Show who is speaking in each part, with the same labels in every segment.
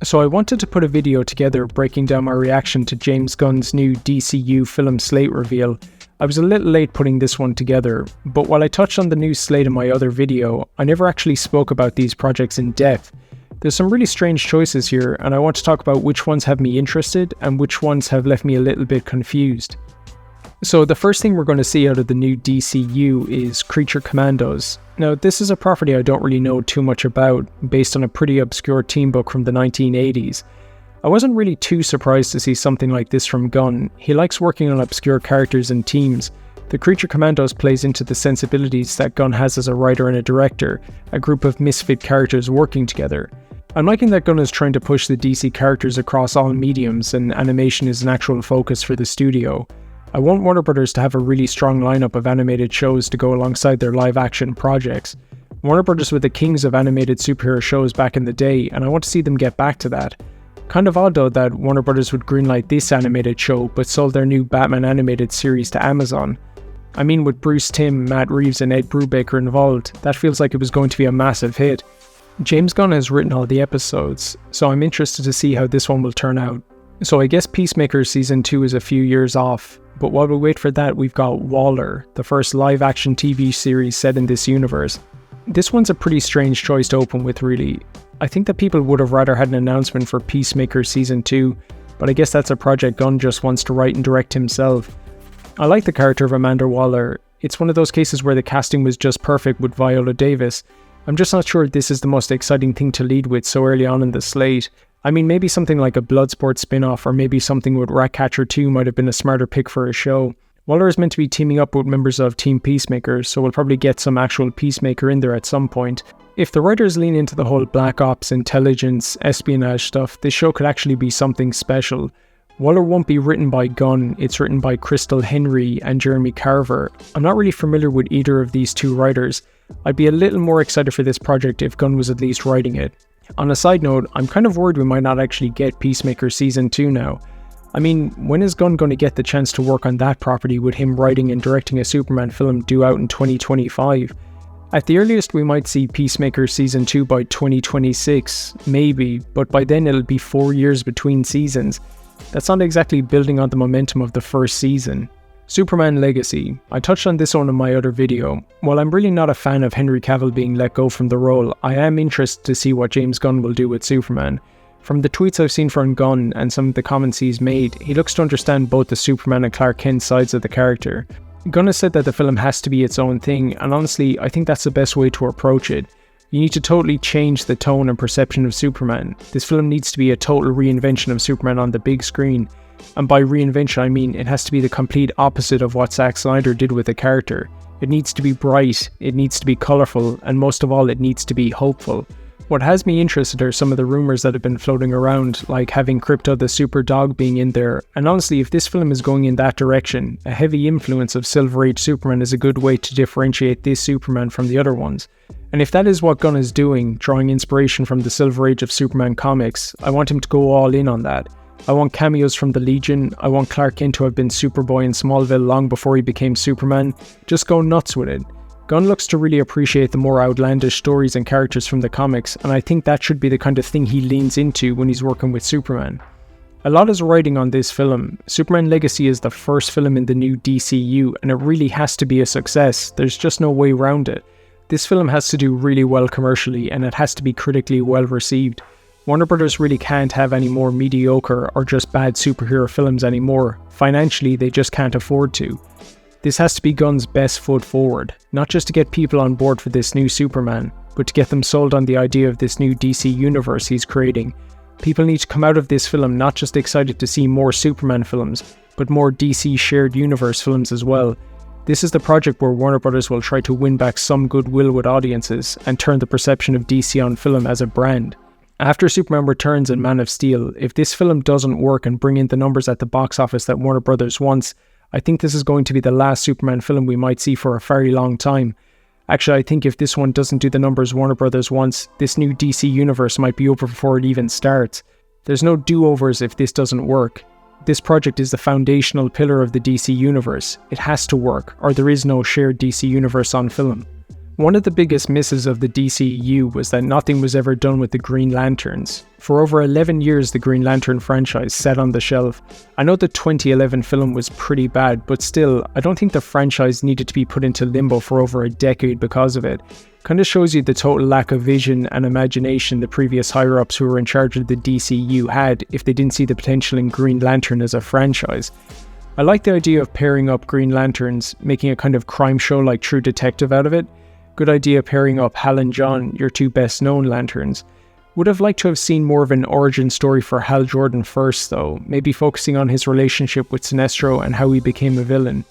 Speaker 1: So I wanted to put a video together breaking down my reaction to James Gunn's new DCU film Slate reveal. I was a little late putting this one together, but while I touched on the new Slate in my other video, I never actually spoke about these projects in depth. There's some really strange choices here, and I want to talk about which ones have me interested and which ones have left me a little bit confused. So the first thing we're going to see out of the new DCU is Creature Commandos. Now this is a property I don't really know too much about, based on a pretty obscure team book from the 1980s. I wasn't really too surprised to see something like this from Gunn. He likes working on obscure characters and teams. The Creature Commandos plays into the sensibilities that Gunn has as a writer and a director, a group of misfit characters working together. I'm liking that Gunn is trying to push the DC characters across all mediums, and animation is an actual focus for the studio. I want Warner Brothers to have a really strong lineup of animated shows to go alongside their live-action projects. Warner Brothers were the kings of animated superhero shows back in the day, and I want to see them get back to that. Kind of odd though that Warner Brothers would greenlight this animated show but sold their new Batman animated series to Amazon. I mean, with Bruce Timm, Matt Reeves and Ed Brubaker involved, that feels like it was going to be a massive hit. James Gunn has written all the episodes, so I'm interested to see how this one will turn out. So I guess Peacemaker Season 2 is a few years off, but while we wait for that, we've got Waller, the first live-action TV series set in this universe. This one's a pretty strange choice to open with, really. I think that people would have rather had an announcement for Peacemaker Season 2, but I guess that's a project Gunn just wants to write and direct himself. I like the character of Amanda Waller. It's one of those cases where the casting was just perfect with Viola Davis. I'm just not sure this is the most exciting thing to lead with so early on in the slate. I mean, maybe something like a Bloodsport spin-off, or maybe something with Ratcatcher 2 might have been a smarter pick for a show. Waller is meant to be teaming up with members of Team Peacemaker, so we'll probably get some actual Peacemaker in there at some point. If the writers lean into the whole Black Ops, intelligence, espionage stuff, this show could actually be something special. Waller won't be written by Gunn, it's written by Crystal Henry and Jeremy Carver. I'm not really familiar with either of these two writers. I'd be a little more excited for this project if Gunn was at least writing it. On a side note, I'm kind of worried we might not actually get Peacemaker Season 2 now. I mean, when is Gunn going to get the chance to work on that property with him writing and directing a Superman film due out in 2025? At the earliest we might see Peacemaker Season 2 by 2026, maybe, but by then it'll be 4 years between seasons. That's not exactly building on the momentum of the first season. Superman Legacy. I touched on this one in my other video. While I'm really not a fan of Henry Cavill being let go from the role, I am interested to see what James Gunn will do with Superman. From the tweets I've seen from Gunn and some of the comments he's made, he looks to understand both the Superman and Clark Kent sides of the character. Gunn has said that the film has to be its own thing, and honestly, I think that's the best way to approach it. You need to totally change the tone and perception of Superman. This film needs to be a total reinvention of Superman on the big screen. And by reinvention I mean it has to be the complete opposite of what Zack Snyder did with the character. It needs to be bright, it needs to be colourful, and most of all it needs to be hopeful. What has me interested are some of the rumours that have been floating around, like having Krypto the super dog being in there, and honestly if this film is going in that direction, a heavy influence of Silver Age Superman is a good way to differentiate this Superman from the other ones. And if that is what Gunn is doing, drawing inspiration from the Silver Age of Superman comics, I want him to go all in on that. I want cameos from the Legion, I want Clark Kent to have been Superboy in Smallville long before he became Superman. Just go nuts with it. Gunn looks to really appreciate the more outlandish stories and characters from the comics, and I think that should be the kind of thing he leans into when he's working with Superman. A lot is riding on this film. Superman Legacy is the first film in the new DCU, and it really has to be a success. There's just no way around it. This film has to do really well commercially, and it has to be critically well received. Warner Brothers really can't have any more mediocre or just bad superhero films anymore. Financially, they just can't afford to. This has to be Gunn's best foot forward, not just to get people on board for this new Superman, but to get them sold on the idea of this new DC universe he's creating. People need to come out of this film not just excited to see more Superman films, but more DC shared universe films as well. This is the project where Warner Brothers will try to win back some goodwill with audiences and turn the perception of DC on film as a brand. After Superman Returns and Man of Steel, if this film doesn't work and bring in the numbers at the box office that Warner Brothers wants, I think this is going to be the last Superman film we might see for a very long time. Actually, I think if this one doesn't do the numbers Warner Brothers wants, this new DC universe might be over before it even starts. There's no do-overs if this doesn't work. This project is the foundational pillar of the DC universe. It has to work, or there is no shared DC universe on film. One of the biggest misses of the DCEU was that nothing was ever done with the Green Lanterns. For over 11 years, the Green Lantern franchise sat on the shelf. I know the 2011 film was pretty bad, but still, I don't think the franchise needed to be put into limbo for over a decade because of it. Kinda shows you the total lack of vision and imagination the previous higher-ups who were in charge of the DCEU had if they didn't see the potential in Green Lantern as a franchise. I like the idea of pairing up Green Lanterns, making a kind of crime show like True Detective out of it. Good idea pairing up Hal and John, your two best known Lanterns. Would have liked to have seen more of an origin story for Hal Jordan first though, maybe focusing on his relationship with Sinestro and how he became a villain.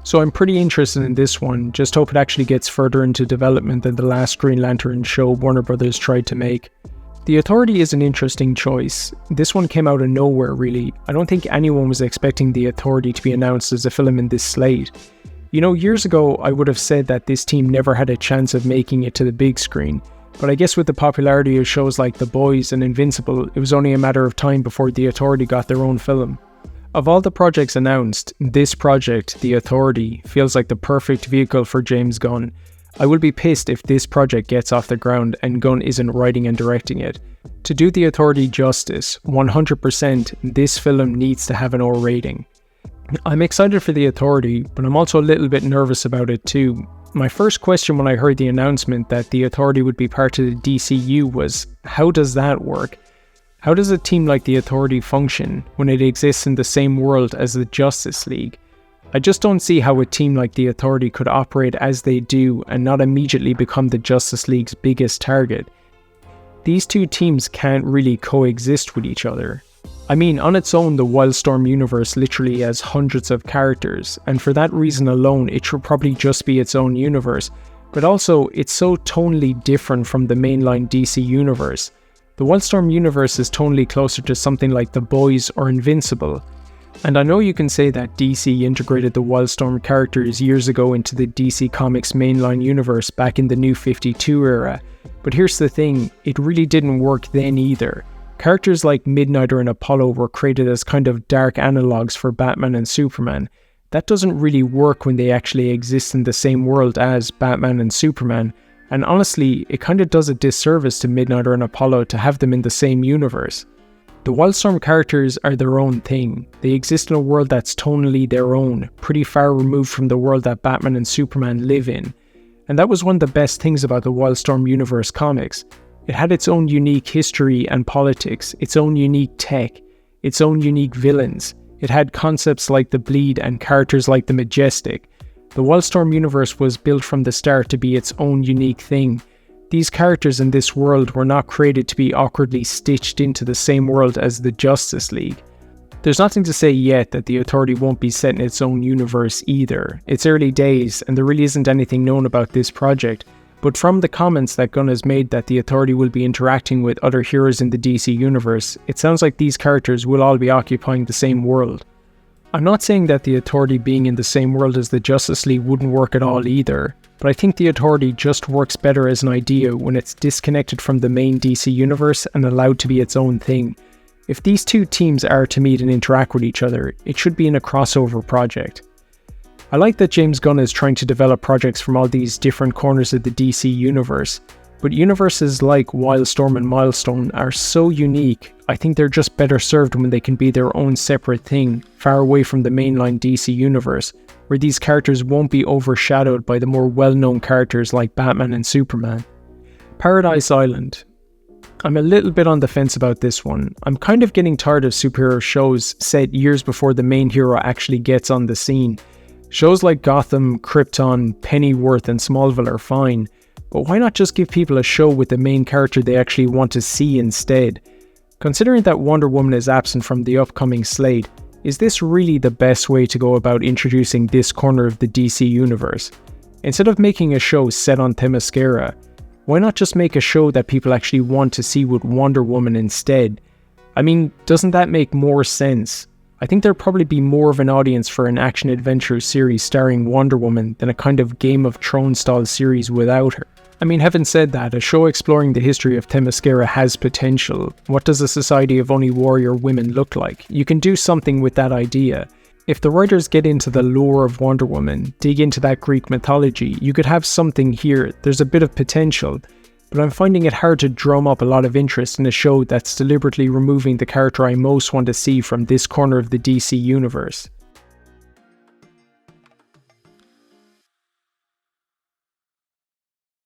Speaker 1: So I'm pretty interested in this one, just hope it actually gets further into development than the last Green Lantern show Warner Brothers tried to make. The Authority is an interesting choice. This one came out of nowhere really. I don't think anyone was expecting The Authority to be announced as a film in this slate. You know, years ago I would have said that this team never had a chance of making it to the big screen, but I guess with the popularity of shows like The Boys and Invincible, it was only a matter of time before The Authority got their own film. Of all the projects announced, this project, The Authority, feels like the perfect vehicle for James Gunn. I will be pissed if this project gets off the ground and Gunn isn't writing and directing it. To do The Authority justice, 100% this film needs to have an R rating. I'm excited for The Authority, but I'm also a little bit nervous about it too. My first question when I heard the announcement that The Authority would be part of the DCU was, how does that work? How does a team like The Authority function when it exists in the same world as the Justice League? I just don't see how a team like The Authority could operate as they do and not immediately become the Justice League's biggest target. These two teams can't really coexist with each other. I mean, on its own, the Wildstorm universe literally has hundreds of characters, and for that reason alone, it should probably just be its own universe. But also, it's so tonally different from the mainline DC universe. The Wildstorm universe is tonally closer to something like The Boys or Invincible. And I know you can say that DC integrated the Wildstorm characters years ago into the DC Comics mainline universe back in the New 52 era, but here's the thing, it really didn't work then either. Characters like Midnighter and Apollo were created as kind of dark analogues for Batman and Superman. That doesn't really work when they actually exist in the same world as Batman and Superman, and honestly, it kind of does a disservice to Midnighter and Apollo to have them in the same universe. The Wildstorm characters are their own thing. They exist in a world that's tonally their own, pretty far removed from the world that Batman and Superman live in. And that was one of the best things about the Wildstorm Universe comics. It had its own unique history and politics, its own unique tech, its own unique villains. It had concepts like the Bleed and characters like the Majestic. The Wildstorm universe was built from the start to be its own unique thing. These characters in this world were not created to be awkwardly stitched into the same world as the Justice League. There's nothing to say yet that the Authority won't be set in its own universe either. It's early days and there really isn't anything known about this project. But from the comments that Gunn has made that the Authority will be interacting with other heroes in the DC universe, it sounds like these characters will all be occupying the same world. I'm not saying that the Authority being in the same world as the Justice League wouldn't work at all either, but I think the Authority just works better as an idea when it's disconnected from the main DC universe and allowed to be its own thing. If these two teams are to meet and interact with each other, it should be in a crossover project. I like that James Gunn is trying to develop projects from all these different corners of the DC universe, but universes like Wildstorm and Milestone are so unique, I think they're just better served when they can be their own separate thing, far away from the mainline DC universe, where these characters won't be overshadowed by the more well-known characters like Batman and Superman. Paradise Island. I'm a little bit on the fence about this one. I'm kind of getting tired of superhero shows set years before the main hero actually gets on the scene. Shows like Gotham, Krypton, Pennyworth and Smallville are fine, but why not just give people a show with the main character they actually want to see instead? Considering that Wonder Woman is absent from the upcoming slate, is this really the best way to go about introducing this corner of the DC universe? Instead of making a show set on Themyscira, why not just make a show that people actually want to see with Wonder Woman instead? I mean, doesn't that make more sense? I think there'd probably be more of an audience for an action-adventure series starring Wonder Woman than a kind of Game of Thrones-style series without her. I mean, having said that, a show exploring the history of Themyscira has potential. What does a society of only warrior women look like? You can do something with that idea. If the writers get into the lore of Wonder Woman, dig into that Greek mythology, you could have something here. There's a bit of potential, but I'm finding it hard to drum up a lot of interest in a show that's deliberately removing the character I most want to see from this corner of the DC universe.